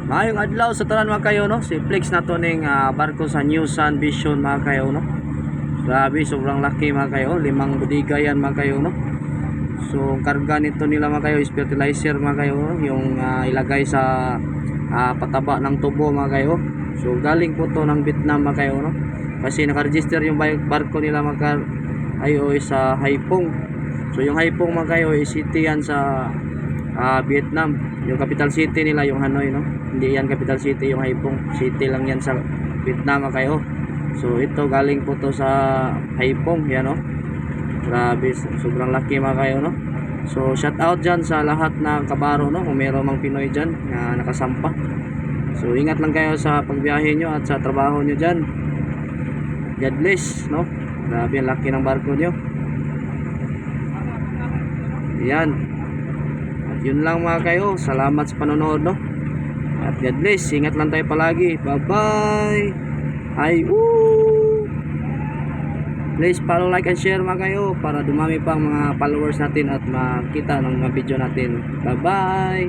Mayong adlaw sa tanan mga kayo no. Si Flex na to ning barko sa New Sun Vision mga kayo no. Grabe, sobrang laki mga kayo. 5 budiga yan mga kayo no. So karga nito nila mga kayo is fertilizer mga kayo no? Yung ilagay sa pataba ng tubo mga kayo. So galing po to ng Vietnam mga kayo no. Kasi naka-register yung barko nila mga kayo sa Haiphong. So yung Haiphong mga kayo is city yan sa Vietnam. Yung capital city nila yung Hanoi no. Hindi yan capital city yung Haiphong. City lang yan sa Vietnam mga kayo. So ito galing po to sa Haiphong yan no. Grabe, sobrang laki mga kayo no. So shout out dyan sa lahat ng kabaro no. Kung meron mang Pinoy dyan na nakasampa. So ingat lang kayo sa pagbiyahe nyo at sa trabaho nyo dyan. God bless no. Grabe ang laki ng barko nyo. Yan. At yun lang mga kayo. Salamat sa panonood no. At God bless. Ingat lang tayo palagi. Bye bye. Ay please follow, like and share mga kayo para dumami pang mga followers natin at makita ng mga video natin. Bye bye.